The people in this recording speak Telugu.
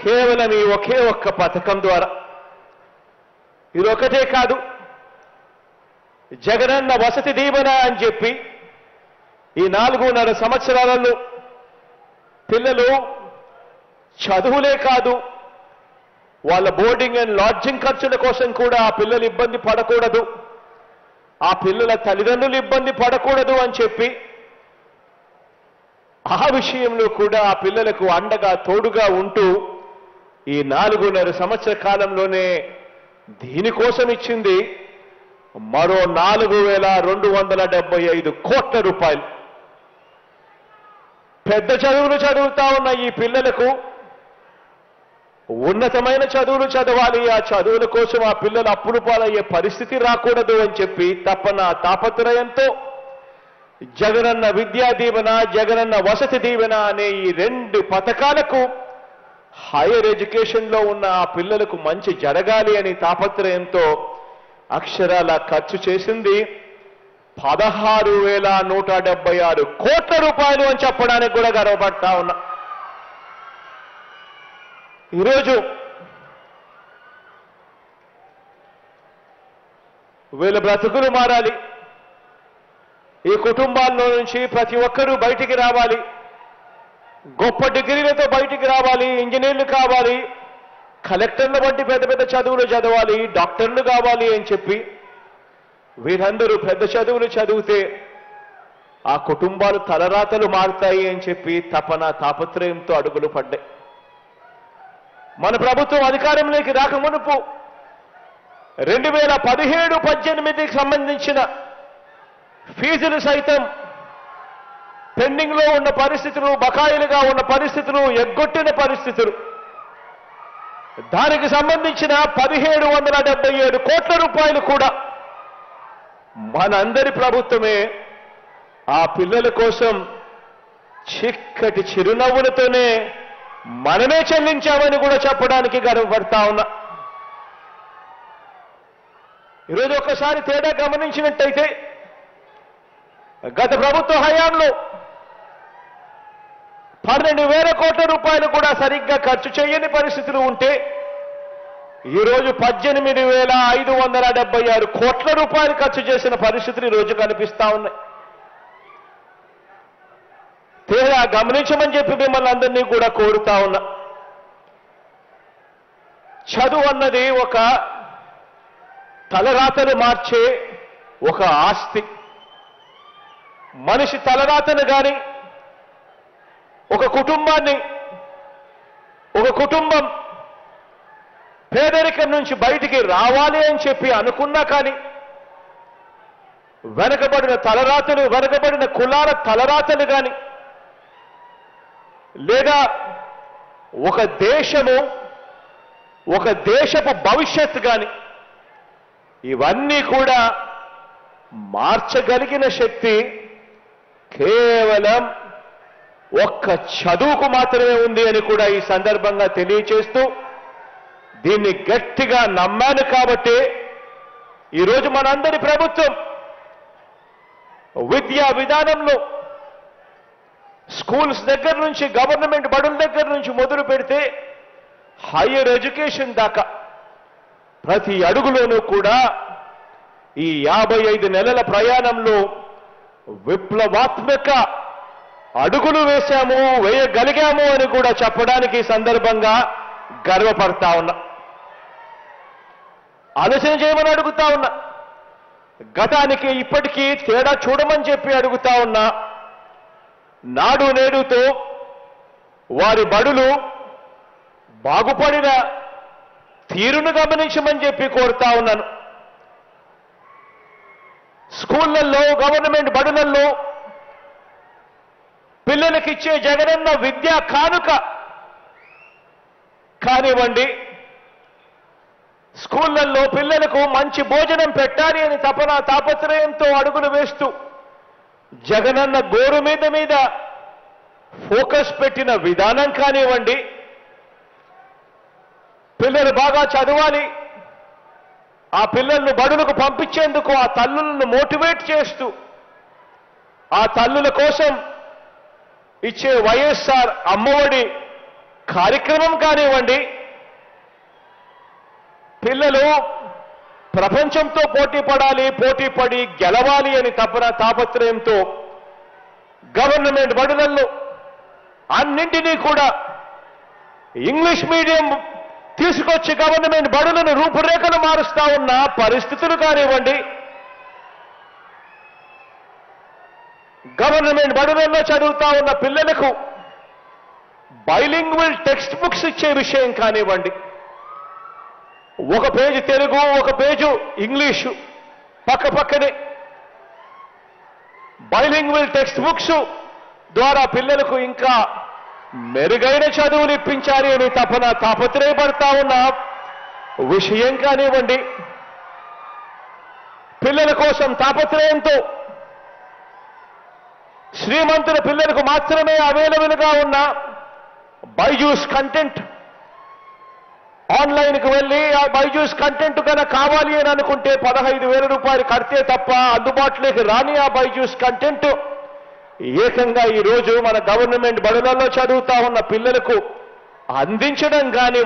కేవలం ఈ ఒకే ఒక్క పథకం ద్వారా. ఇదొకటే కాదు, జగనన్న వసతి దీవెన అని చెప్పి ఈ 4.5 సంవత్సరాలలో పిల్లలు చదువులే కాదు, వాళ్ళ బోర్డింగ్ అండ్ లాడ్జింగ్ ఖర్చుల కోసం కూడా ఆ పిల్లలు ఇబ్బంది పడకూడదు, ఆ పిల్లల తల్లిదండ్రులు ఇబ్బంది పడకూడదు అని చెప్పి ఆ విషయంలో కూడా ఆ పిల్లలకు అండగా తోడుగా ఉంటూ ఈ 4.5 సంవత్సర కాలంలోనే దీనికోసం ఇచ్చింది మరో 4,275 కోట్ల రూపాయలు. పెద్ద చదువులు చదువుతా ఉన్న ఈ పిల్లలకు ఉన్నతమైన చదువులు చదవాలి, ఆ చదువుల కోసం ఆ పిల్లలు అప్పులు పాలయ్యే పరిస్థితి రాకూడదు అని చెప్పి తపన తాపత్రయంతో జగనన్న విద్యా దీవెన, జగనన్న వసతి దీవెన అనే ఈ 2 పథకాలకు హైయర్ ఎడ్యుకేషన్లో ఉన్న ఆ పిల్లలకు మంచి జరగాలి అని తాపత్రయంతో అక్షరాల ఖర్చు చేసింది 16,176 కోట్ల రూపాయలు అని చెప్పడానికి కూడా గర్వపడతా ఉన్నా. ఈరోజు వీళ్ళ బ్రతుకులు మారాలి, ఈ కుటుంబాల్లో నుంచి ప్రతి ఒక్కరూ బయటికి రావాలి, గొప్ప డిగ్రీలతో బయటికి రావాలి, ఇంజనీర్లు కావాలి, కలెక్టర్ల వంటి పెద్ద పెద్ద చదువులు చదవాలి, డాక్టర్లు కావాలి అని చెప్పి వీరందరూ పెద్ద చదువులు చదివితే ఆ కుటుంబాలు తలరాతలు మారుతాయి అని చెప్పి తపన తాపత్రయంతో అడుగులు పడ్డాయి. మన ప్రభుత్వం అధికారంలోకి రాకమునుపు 2017-18కి సంబంధించిన ఫీజులు సైతం పెండింగ్లో ఉన్న పరిస్థితులు, బకాయిలుగా ఉన్న పరిస్థితులు, ఎగ్గొట్టిన పరిస్థితులు, దానికి సంబంధించిన 1,777 కోట్ల రూపాయలు కూడా మనందరి ప్రభుత్వమే ఆ పిల్లల కోసం చిక్కటి చిరునవ్వులతోనే మనమే చెల్లించామని కూడా చెప్పడానికి గర్వపడతా ఉన్నా. ఈరోజు ఒక్కసారి తేడా గమనించినట్టయితే గత ప్రభుత్వ హయాంలో 12,000 కోట్ల రూపాయలు కూడా సరిగ్గా ఖర్చు చేయని పరిస్థితులు ఉంటే ఈరోజు 18,576 కోట్ల రూపాయలు ఖర్చు చేసిన పరిస్థితులు ఈరోజు కనిపిస్తా ఉన్నాయి. తేడా గమనించమని చెప్పి మిమ్మల్ని అందరినీ కూడా కోరుతా ఉన్నా. చదువు అన్నది ఒక తలరాతను మార్చే ఒక ఆస్తి. మనిషి తలరాతను కానీ ఒక కుటుంబం పేదరికం నుంచి బయటికి రావాలి అని చెప్పి అనుకున్నా కానీ వెనకబడిన తలరాతలు, వెనకబడిన కులాల తలరాతలు కానీ లేదా ఒక దేశపు భవిష్యత్తు కానీ ఇవన్నీ కూడా మార్చగలిగిన శక్తి కేవలం ఒక్క చదువుకు మాత్రమే ఉంది అని కూడా ఈ సందర్భంగా తెలియచేస్తూ దీన్ని గట్టిగా నమ్మాను కాబట్టి ఈరోజు మనందరి ప్రభుత్వం విద్యా విధానంలో స్కూల్స్ దగ్గర నుంచి, గవర్నమెంట్ బడుల దగ్గర నుంచి మొదలు పెడితే హైయర్ ఎడ్యుకేషన్ దాకా ప్రతి అడుగులోనూ కూడా ఈ 55 నెలల ప్రయాణంలో విప్లవాత్మక అడుగులు వేయగలిగాము అని కూడా చెప్పడానికి ఈ సందర్భంగా గర్వపడతా ఉన్నా. ఆలోచన చేయమని అడుగుతా ఉన్నా. గతానికి ఇప్పటికీ తేడా చూడమని చెప్పి అడుగుతా ఉన్నా. నాడు నేడుతో వారి బడులు బాగుపడిన తీరును గమనించమని చెప్పి కోరుతా ఉన్నాను. స్కూళ్లలో, గవర్నమెంట్ బడులలో పిల్లలకిచ్చే జగనన్న విద్యా కానుక కానివ్వండి, స్కూళ్లలో పిల్లలకు మంచి భోజనం పెట్టాలి అని తపన తాపత్రయంతో అడుగులు వేస్తూ జగనన్న గోరు మీద ఫోకస్ పెట్టిన విధానం కానివ్వండి, పిల్లలు బాగా చదవాలి, ఆ పిల్లలను బడులకు పంపించేందుకు ఆ తల్లులను మోటివేట్ చేస్తూ ఆ తల్లుల కోసం ఇచ్చే వైఎస్ఆర్ అమ్మఒడి కార్యక్రమం కానివ్వండి, పిల్లలు ప్రపంచంతో పోటీ పడాలి, పోటీ పడి గెలవాలి అని తాపత్రయంతో గవర్నమెంట్ బడులలో అన్నింటినీ కూడా ఇంగ్లీష్ మీడియం తీసుకొచ్చి గవర్నమెంట్ బడులను రూపురేఖలు మారుస్తా ఉన్న పరిస్థితులు కానివ్వండి, గవర్నమెంట్ బడులలో చదువుతా ఉన్న పిల్లలకు బైలింగ్వల్ టెక్స్ట్ బుక్స్ ఇచ్చే విషయం కానివ్వండి, ఒక పేజీ తెలుగు ఒక పేజు ఇంగ్లీషు పక్కనే బైలింగ్వల్ టెక్స్ట్ బుక్స్ ద్వారా పిల్లలకు ఇంకా మెరుగైన చదువులు ఇప్పించాలి అని తాపత్రయపడతా ఉన్న విషయం కానివ్వండి, పిల్లల కోసం తాపత్రయంతో శ్రీమంతుల పిల్లలకు మాత్రమే అవైలబుల్గా ఉన్న బైజూస్ కంటెంట్, ఆన్లైన్కి వెళ్ళి ఆ బైజూస్ కంటెంట్ కనుక కావాలి అని అనుకుంటే 15,000 రూపాయలు కడితే తప్ప అందుబాటులోకి రాని ఆ బైజూస్ కంటెంట్ ఏకంగా ఈరోజు మన గవర్నమెంట్ బడులలో చదువుతా ఉన్న పిల్లలకు అందించడం కానివ్వండి.